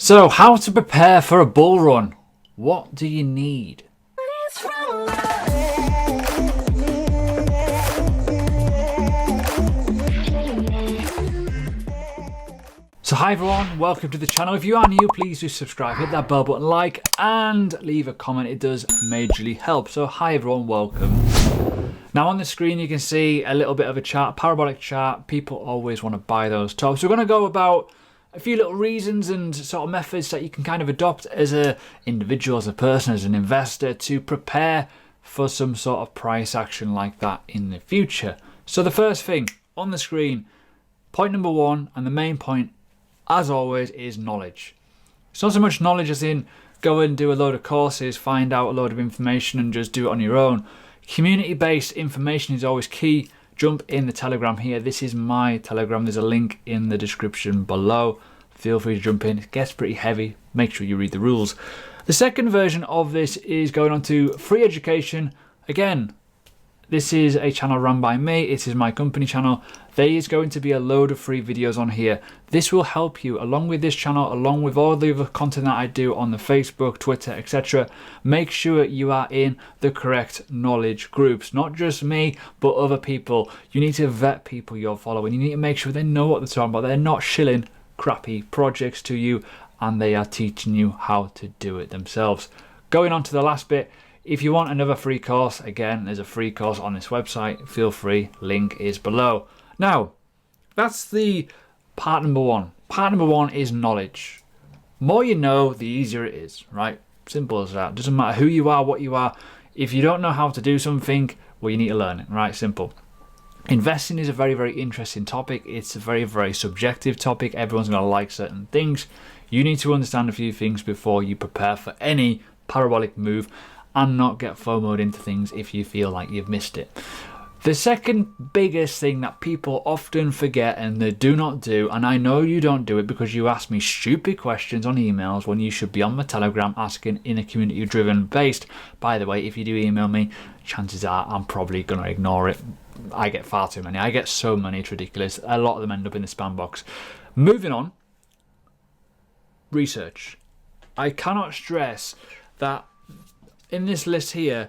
So, how to prepare for a bull run? What do you need? So hi everyone, welcome to the channel. If you are new, please do subscribe, hit that bell button, like, and leave a comment. It does majorly help. So hi everyone, welcome. Now on the screen you can see a little bit of a chart, parabolic chart. People always want to buy those tops. So we're going to go about a few little reasons and sort of methods that you can kind of adopt as an individual, as a person, as an investor to prepare for some sort of price action like that in the future. So the first thing on the screen, point number one, and the main point as always, is knowledge. It's not so much knowledge as in go and do a load of courses, find out a load of information and just do it on your own. Community-based information is always key. Jump in the Telegram here. This is my Telegram. There's a link in the description below. Feel free to jump in. It gets pretty heavy. Make sure you read the rules. The second version of this is going on to free education. Again, this is a channel run by me. It is my company channel. There is going to be a load of free videos on here. This will help you along with this channel, along with all the other content that I do on the Facebook, Twitter, etc. Make sure you are in the correct knowledge groups. Not just me, but other people. You need to vet people you're following. You need to make sure they know what they're talking about. They're not shilling crappy projects to you and they are teaching you how to do it themselves. Going on to the last bit. If you want another free course, again, there's a free course on this website. Feel free, link is below. Now, that's the part number one. Part number one is knowledge. More you know, the easier it is, right? Simple as that. Doesn't matter who you are, what you are. If you don't know how to do something, well, you need to learn it, right? Simple. Investing is a very, very interesting topic. It's a very, very subjective topic. Everyone's going to like certain things. You need to understand a few things before you prepare for any parabolic move and not get FOMO'd into things if you feel like you've missed it. The second biggest thing that people often forget and they do not do, and I know you don't do it because you ask me stupid questions on emails when you should be on my Telegram asking in a community-driven based. By the way, if you do email me, chances are I'm probably going to ignore it. I get far too many. I get so many, it's ridiculous. A lot of them end up in the spam box. Moving on, research. I cannot stress that in this list here,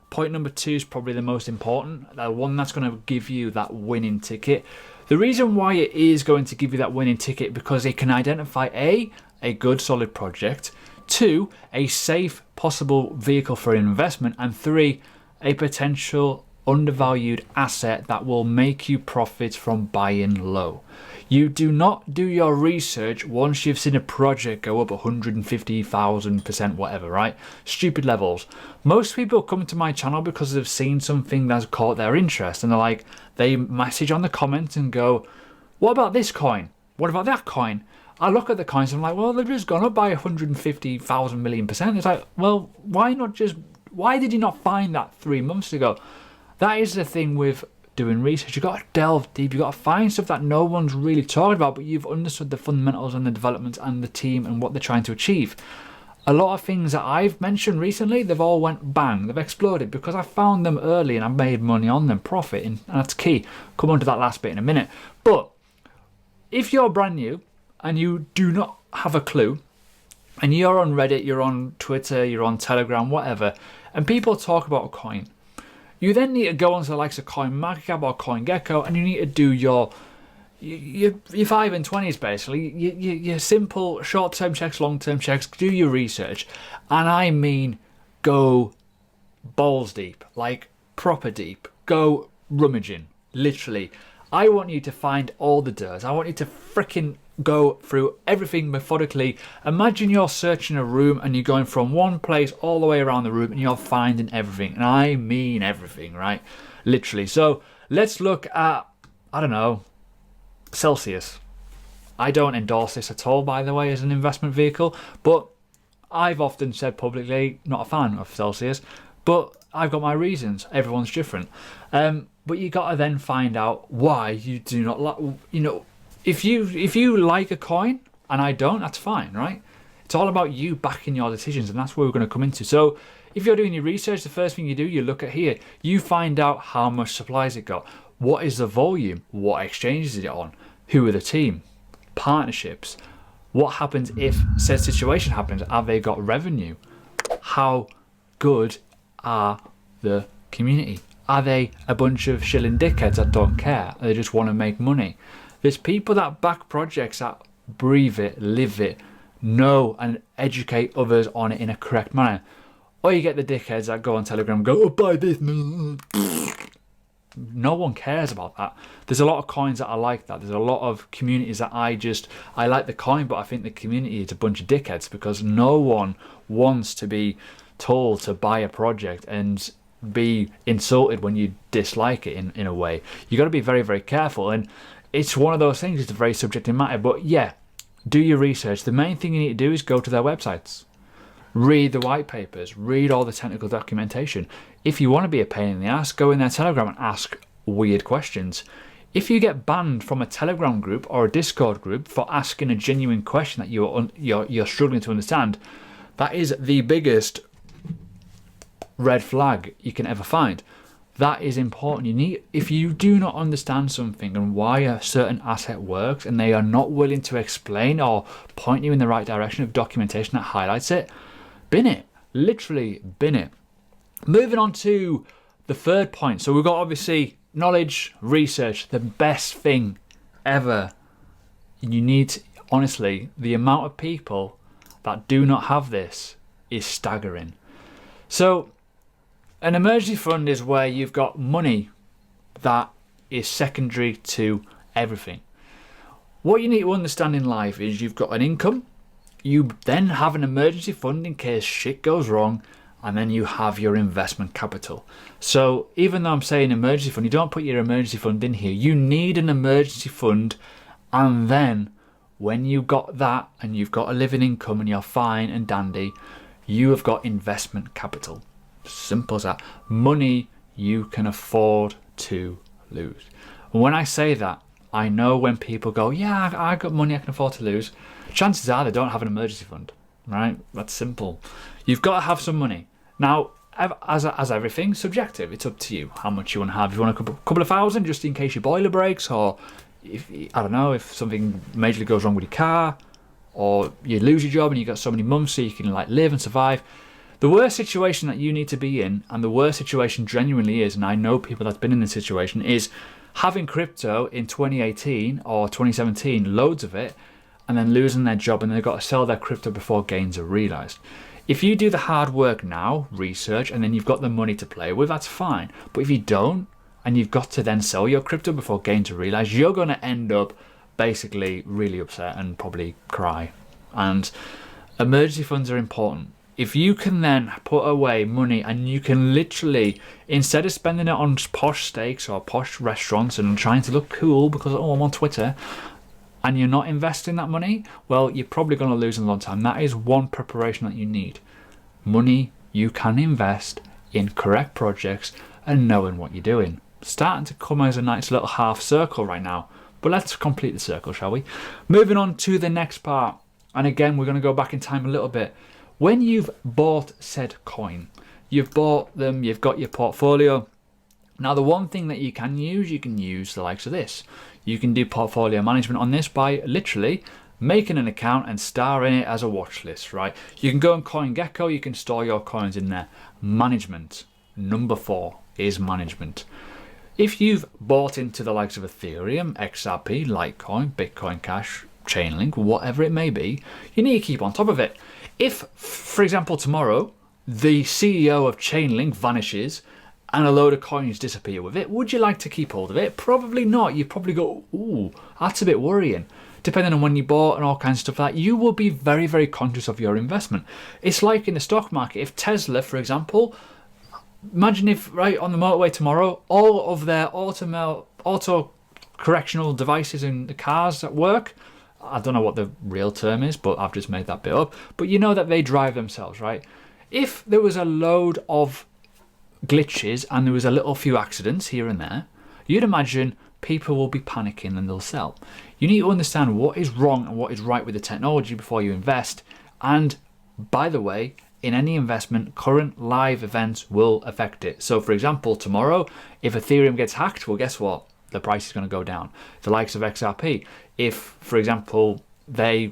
point number two is probably the most important, the one that's going to give you that winning ticket. The reason why it is going to give you that winning ticket because it can identify a good solid project, two, a safe possible vehicle for investment, and three, a potential undervalued asset that will make you profit from buying low. You do not do your research once you've seen a project go up 150,000%, whatever, right? Stupid levels. Most people come to my channel because they've seen something that's caught their interest and they message on the comments and go, what about this coin? What about that coin? I look at the coins and I'm like, well, they've just gone up by 150,000 million%. It's like, well, why did you not find that 3 months ago? That is the thing with doing research. You've got to delve deep. You've got to find stuff that no one's really talking about, but you've understood the fundamentals and the developments and the team and what they're trying to achieve. A lot of things that I've mentioned recently, they've all went bang. They've exploded because I found them early and I made money on them, profit, and that's key. Come on to that last bit in a minute. But if you're brand new and you do not have a clue, and you're on Reddit, you're on Twitter, you're on Telegram, whatever, and people talk about a coin, you then need to go onto the likes of CoinMarketCap or CoinGecko and you need to do your 5 and 20s basically, your simple short-term checks, long-term checks, do your research. And I mean go balls deep, like proper deep, go rummaging, literally. I want you to find all the dirt. I want you to freaking go through everything methodically. Imagine you're searching a room and you're going from one place all the way around the room and you're finding everything. And I mean everything, right? Literally. So let's look at, I don't know, Celsius. I don't endorse this at all, by the way, as an investment vehicle. But I've often said publicly, not a fan of Celsius. But I've got my reasons. Everyone's different. But you got to then find out why you do not like, if you like a coin and I don't, that's fine, right? It's all about you backing your decisions, and that's where we're going to come into. So if you're doing your research, the first thing you do, you look at here. You find out how much supplies it got. What is the volume? What exchanges is it on? Who are the team? Partnerships. What happens if said situation happens? Have they got revenue? How good are the community? Are they a bunch of shilling dickheads that don't care? They just want to make money. There's people that back projects that breathe it, live it, know and educate others on it in a correct manner. Or you get the dickheads that go on Telegram and go, oh, buy this. No one cares about that. There's a lot of coins that are like that. There's a lot of communities that I like the coin, but I think the community is a bunch of dickheads because no one wants to be told to buy a project and be insulted when you dislike it in a way. You got to be very, very careful. And it's one of those things, it's a very subjective matter. But yeah, do your research. The main thing you need to do is go to their websites. Read the white papers, read all the technical documentation. If you want to be a pain in the ass, go in their Telegram and ask weird questions. If you get banned from a Telegram group or a Discord group for asking a genuine question that you're struggling to understand, that is the biggest red flag you can ever find. That is important. If you do not understand something and why a certain asset works and they are not willing to explain or point you in the right direction of documentation that highlights it, bin it. Literally bin it. Moving on to the third point. So we've got obviously knowledge, research, the best thing ever. You need, honestly, the amount of people that do not have this is staggering. So an emergency fund is where you've got money that is secondary to everything. What you need to understand in life is you've got an income, you then have an emergency fund in case shit goes wrong, and then you have your investment capital. So even though I'm saying emergency fund, you don't put your emergency fund in here. You need an emergency fund, and then when you've got that and you've got a living income and you're fine and dandy, you have got investment capital. Simple as that. Money you can afford to lose. And when I say that, I know when people go, yeah, I got money I can afford to lose, chances are they don't have an emergency fund, right? That's simple. You've got to have some money. Now, as everything, subjective. It's up to you how much you want to have. If you want a couple of thousand just in case your boiler breaks, or if I don't know, if something majorly goes wrong with your car, or you lose your job and you got so many months so you can like live and survive. The worst situation that you need to be in, and the worst situation genuinely is, and I know people that's been in this situation, is having crypto in 2018 or 2017, loads of it, and then losing their job and they've got to sell their crypto before gains are realised. If you do the hard work now, research, and then you've got the money to play with, that's fine. But if you don't, and you've got to then sell your crypto before gains are realised, you're going to end up basically really upset and probably cry. And emergency funds are important. If you can then put away money and you can literally, instead of spending it on posh steaks or posh restaurants and trying to look cool because, oh, I'm on Twitter, and you're not investing that money, well, you're probably going to lose in a long time. That is one preparation that you need. Money you can invest in correct projects and knowing what you're doing. Starting to come as a nice little half circle right now. But let's complete the circle, shall we? Moving on to the next part. And again, we're going to go back in time a little bit. When you've bought said coin, you've bought them, you've got your portfolio. Now, the one thing that you can use the likes of this. You can do portfolio management on this by literally making an account and starring it as a watch list, right? You can go on CoinGecko, you can store your coins in there. Management. Number 4 is management. If you've bought into the likes of Ethereum, XRP, Litecoin, Bitcoin Cash, Chainlink, whatever it may be, you need to keep on top of it. If, for example, tomorrow the CEO of Chainlink vanishes and a load of coins disappear with it, would you like to keep hold of it? Probably not. You probably go, ooh, that's a bit worrying. Depending on when you bought and all kinds of stuff like that, you will be very, very conscious of your investment. It's like in the stock market. If Tesla, for example, imagine if, right, on the motorway tomorrow, all of their auto correctional devices in the cars that work, I don't know what the real term is, but I've just made that bit up, but you know that they drive themselves, right? If there was a load of glitches and there was a little few accidents here and there, you'd imagine people will be panicking and they'll sell. You need to understand what is wrong and what is right with the technology before you invest. And by the way, in any investment, current live events will affect it. So for example, tomorrow, if Ethereum gets hacked, well, guess what? The price is going to go down. The likes of XRP, if, for example, they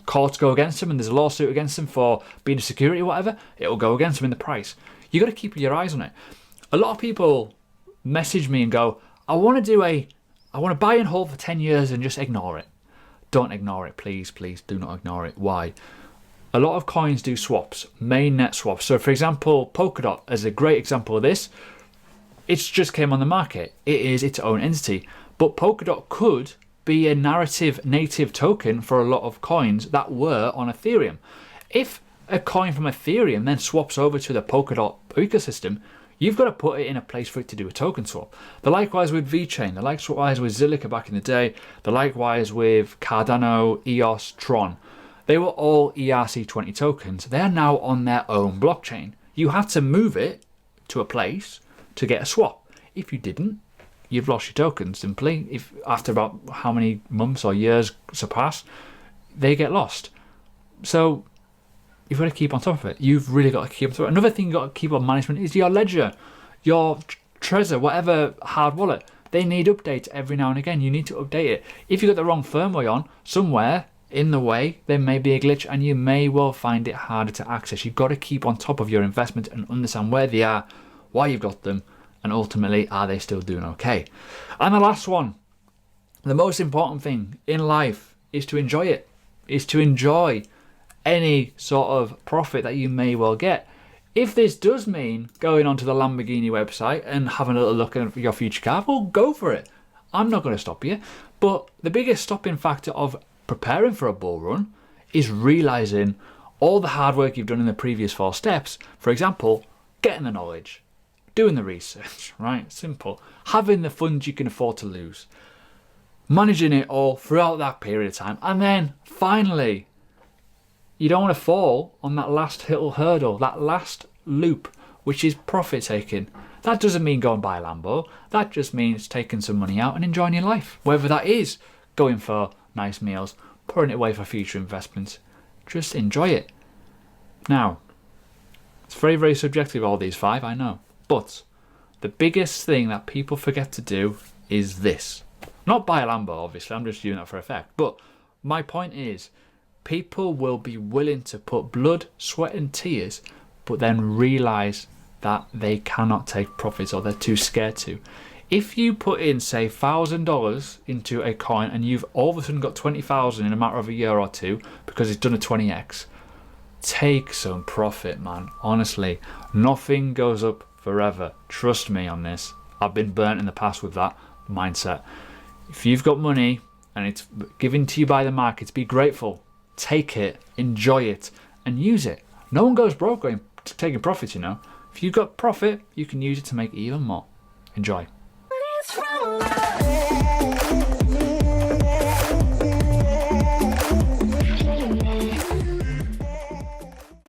courts go against them and there's a lawsuit against them for being a security or whatever, it'll go against them in the price. You got to keep your eyes on it. A lot of people message me and go, I want to buy and hold for 10 years and just ignore it. Don't ignore it, please do not ignore it. Why? A lot of coins do swaps, mainnet swaps. So for example, Polkadot is a great example of this. It's just came on the market. It is its own entity. But Polkadot could be a narrative native token for a lot of coins that were on Ethereum. If a coin from Ethereum then swaps over to the Polkadot ecosystem, you've got to put it in a place for it to do a token swap. The likewise with VeChain, the likewise with Zilliqa back in the day, the likewise with Cardano, EOS, Tron. They were all ERC20 tokens. They are now on their own blockchain. You have to move it to a place to get a swap. If you didn't, you've lost your tokens simply. If after about how many months or years surpass, they get lost. So you've got to keep on top of it. You've really got to keep on top of it. Another thing you've got to keep on management is your ledger, your Trezor, whatever hard wallet. They need updates every now and again. You need to update it. If you've got the wrong firmware on, somewhere in the way, there may be a glitch and you may well find it harder to access. You've got to keep on top of your investment and understand where they are, why you've got them, and ultimately, are they still doing okay? And the last one, the most important thing in life is to enjoy it, is to enjoy any sort of profit that you may well get. If this does mean going onto the Lamborghini website and having a little look at your future car, well, go for it. I'm not going to stop you. But the biggest stopping factor of preparing for a bull run is realizing all the hard work you've done in the previous 4 steps. For example, getting the knowledge, doing the research, right? Simple. Having the funds you can afford to lose, managing it all throughout that period of time, and then finally, you don't want to fall on that last little hurdle, that last loop, which is profit taking. That doesn't mean go and buy a Lambo. That just means taking some money out and enjoying your life. Whether that is going for nice meals, putting it away for future investments, just enjoy it. Now, it's very, very subjective, all these 5, I know. But the biggest thing that people forget to do is this. Not buy a Lambo, obviously, I'm just doing that for effect. But my point is, people will be willing to put blood, sweat and tears, but then realise that they cannot take profits or they're too scared to. If you put in, say, $1,000 into a coin and you've all of a sudden got 20,000 in a matter of a year or two because it's done a 20x, take some profit, man. Honestly, nothing goes up forever. Trust me on this. I've been burnt in the past with that mindset. If you've got money and it's given to you by the markets, be grateful. Take it, enjoy it, and use it. No one goes broke taking profits, you know. If you've got profit, you can use it to make even more. Enjoy.